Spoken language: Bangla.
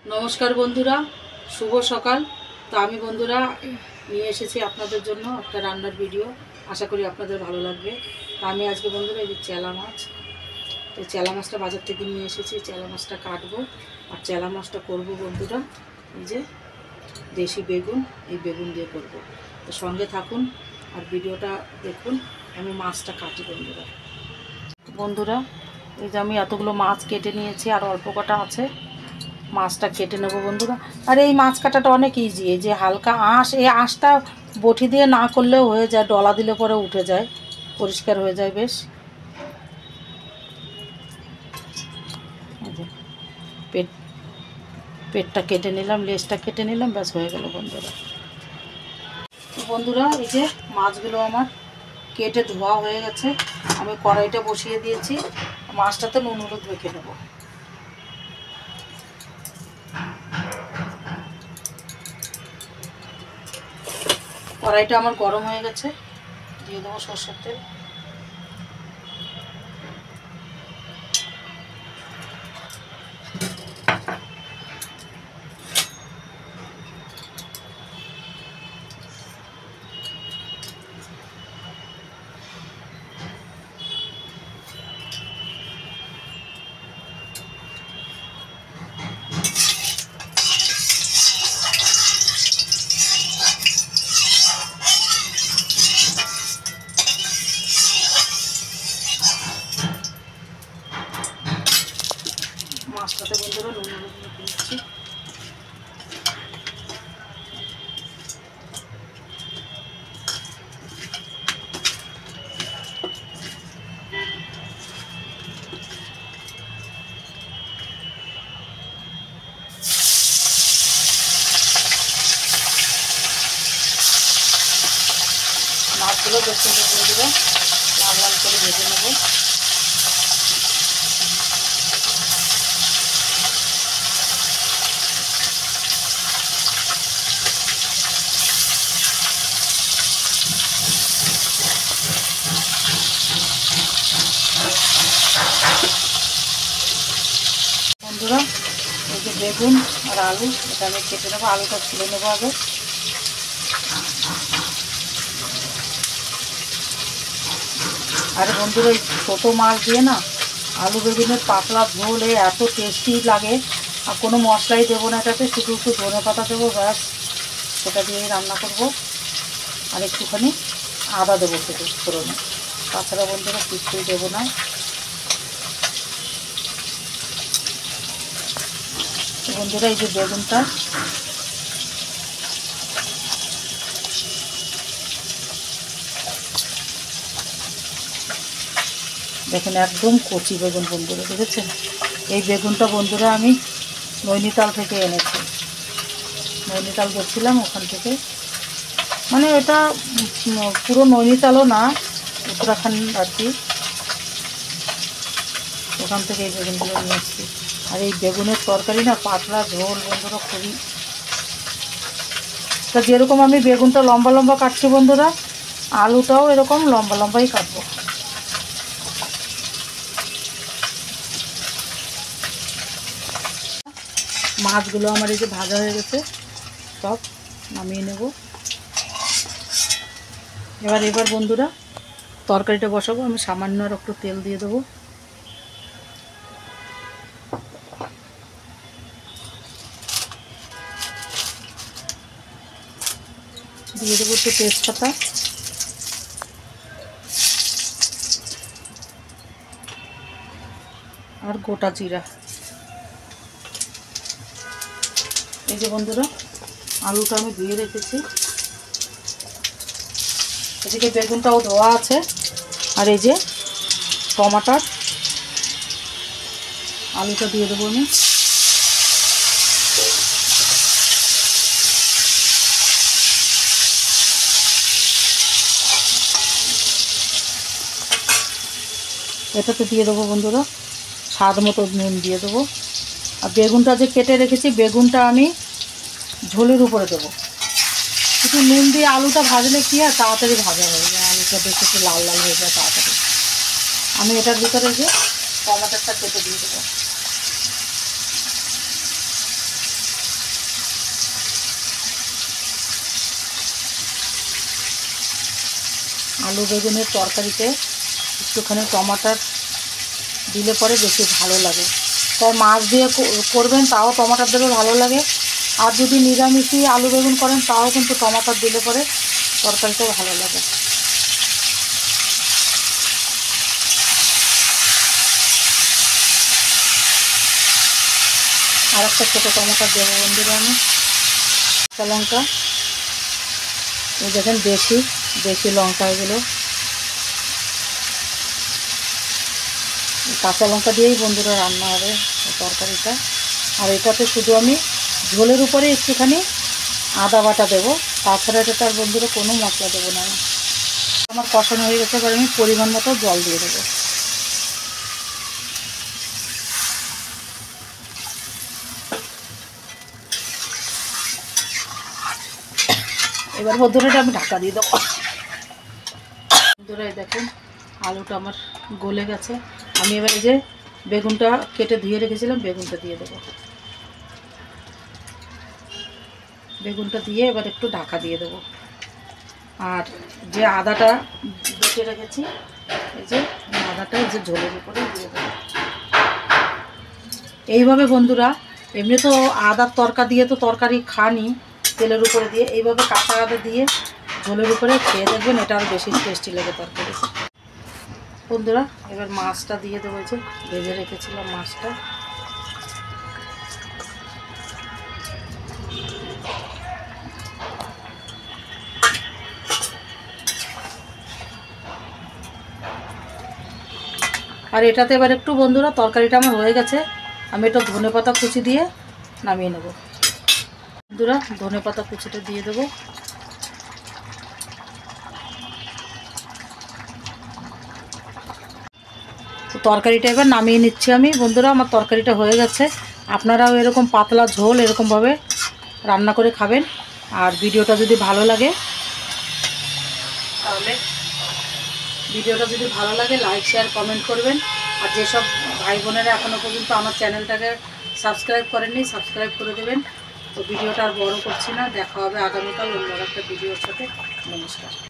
নমস্কার বন্ধুরা, শুভ সকাল। তো আমি বন্ধুরা নিয়ে এসেছি আপনাদের জন্য একটা রান্নার ভিডিও। আশা করি আপনাদের ভালো লাগবে। তো আমি আজকে বন্ধুরা এই যে চেলা মাছ, তো চেলা মাছটা বাজার থেকে নিয়ে এসেছি। চেলা মাছটা কাটবো আর চেলা মাছটা করবো বন্ধুরা এই যে দেশি বেগুন, এই বেগুন দিয়ে করব। তো সঙ্গে থাকুন আর ভিডিওটা দেখুন। আমি মাছটা কাটি বন্ধুরা। বন্ধুরা এই যে আমি এতগুলো মাছ কেটে নিয়েছি আর অল্প কটা আছে। মাছটা কেটে নেব বন্ধুরা। আর এই মাছ কাটাটা অনেক ইজি। এই যে হালকা আঁশ, এই আঁশটা বটি দিয়ে না করলেও হয়ে যায়, ডলা দিলে পরে উঠে যায়, পরিষ্কার হয়ে যায় বেশ। পেট পেটটা কেটে নিলাম, লেজটা কেটে নিলাম, ব্যাস হয়ে গেল বন্ধুরা। বন্ধুরা এই যে মাছগুলো আমার কেটে ধোয়া হয়ে গেছে। আমি কড়াইটা বসিয়ে দিয়েছি, মাছটাতে নুন হলুদ মেখে নেব। কড়াইটা আমার গরম হয়ে গেছে, দিয়ে দেবো সরষের তেল। মাছটাতে বন্ধুরা নুন হলুদ মেখে দিচ্ছি। মাছগুলো বেশ সুন্দর বন্ধুরা লাল লাল করে ভেজে নেব। বন্ধুরা এই যে বেগুন আর আলু, এটা আমি কেটে নেবো। আলুটা ছুলে নেবো আগে। আরে বন্ধুরা এই ছোটো মাছ দিয়ে না আলু বেগুনের পাতলা ঝোল এত টেস্টি লাগে। আর কোনো মশলাই দেবো না এটাতে, শুধু একটু ধনে পাতা দেবো, ব্যাস সেটা দিয়েই রান্না করব। আর একটুখানি আদা দেবো শুধু ফোড়নে, তাছাড়া বন্ধুরা কিছুই দেবো না। বন্ধুরা এই যে বেগুনটা দেখেন একদম কচি বেগুন বন্ধুরা, দেখেছেন? এই বেগুনটা বন্ধুরা আমি নৈনিতাল থেকে এনেছি। নৈনিতাল গেছিলাম, ওখান থেকে, মানে এটা পুরো নৈনিতালও না, উত্তরাখণ্ড আর কি, ওখান থেকে এই বেগুনগুলো নিয়ে এসেছি। আর এই বেগুনের তরকারি না পাতলা ঝোল বন্ধুরা খুবই। তা যেরকম আমি বেগুনটা লম্বা লম্বা কাটছি বন্ধুরা, আলুটাও এরকম লম্বা লম্বাই কাটবো। মাছগুলো আমার এই যে ভাজা হয়ে গেছে, সব নামিয়ে নেব। এবার বন্ধুরা তরকারিটা বসাবো। আমি সামান্য আর একটু তেল দিয়ে দেবো। দিয়ে দেবো একটু তেজপাতা আর গোটা জিরা। এই যে বন্ধুরা আলুটা আমি ধুয়ে রেখেছি, এদিকে বেগুনটাও ধোয়া আছে। আর এই যে টমাটার আলুটা দিয়ে দেবো আমি। এটাতে দিয়ে দেবো বন্ধুরা স্বাদ মতো নুন দিয়ে দেবো। আর বেগুনটা যে কেটে রেখেছি, বেগুনটা আমি ঝোলের উপরে দেবো। একটু নুন দিয়ে আলুটা ভাজলে কি হয়, তাড়াতাড়ি ভাজা হয়ে যায়, আলুটা বেশ একটু লাল লাল হয়ে যায় তাড়াতাড়ি। আমি এটার ভিতরে যে টমাটোটা কেটে দিয়ে দেবো। আলু বেগুনের তরকারিতে একটুখানি টমাটার দিলে পরে বেশি ভালো লাগে। তাই মাছ দিয়ে করবেন তাও টমাটার দিলে ভালো লাগে, আর যদি নিরামিষই আলু বেগুন করেন তাও কিন্তু টমাটার দিলে পরে তরকারিটাও ভালো লাগে। আর একটা ছোটো টমাটার দেবো বন্ধুরা আমি। কাঁচা লঙ্কা, এই দেখেন দেশি লঙ্কা, এগুলো কাঁচা লঙ্কা দিয়েই বন্ধুরা রান্না হবে তরকারিটা। আর এটাতে শুধু আমি ঝোলের উপরে একটুখানি আদা বাটা দেবো, তাছাড়া এটাতে আর বন্ধুরা কোনো মশলা দেবো না। আমার কষানো হয়ে গেছে, এবার আমি পরিমাণ মতো জল দিয়ে দেবো। এবার বন্ধুরা এটা আমি ঢাকা দিয়ে দেবো। বন্ধুরা এই দেখুন আলুটা আমার গলে গেছে। আমি এবার এই যে বেগুনটা কেটে ধুয়ে রেখেছিলাম, বেগুনটা দিয়ে দেবো। বেগুনটা দিয়ে এবার একটু ঢাকা দিয়ে দেবো। আর যে আদাটা বেটে রেখেছি, এই যে আদাটা এই যে ঝোলের উপরে দিয়ে দেবো। এইভাবে বন্ধুরা এমনি তো আদার তরকা দিয়ে তো তরকারি খানি তেলের উপরে দিয়ে, এইভাবে কাঁচা আদা দিয়ে ঝোলের উপরে খেয়ে দেখবেন, এটা আরও বেশি টেস্টি লাগে তরকারি। বন্ধুরা এবার মাছটা দিয়ে দেবো, যে ভেজে রেখেছিলাম মাছটা। আর এটাতে এবার একটু বন্ধুরা তরকারিটা আমার হয়ে গেছে, আমি একটু ধনেপাতা কুচি দিয়ে নামিয়ে নেব। বন্ধুরা ধনেপাতা কুচিটা দিয়ে দেবো। তো তরকারিটা এবার নামিয়ে নিচ্ছি আমি। বন্ধুরা আমার তরকারিটা হয়ে গেছে। আপনারাও এরকম পাতলা ঝোল এরকমভাবে রান্না করে খাবেন। আর ভিডিওটা যদি ভালো লাগে লাইক শেয়ার কমেন্ট করবেন। আর যেসব ভাই বোনেরা এখনও পর্যন্ত আমার চ্যানেলটাকে সাবস্ক্রাইব করেননি, সাবস্ক্রাইব করে দেবেন। তো ভিডিওটা আর বড় করছি না, দেখা হবে আগামীকাল অন্য একটা ভিডিওর সাথে। নমস্কার।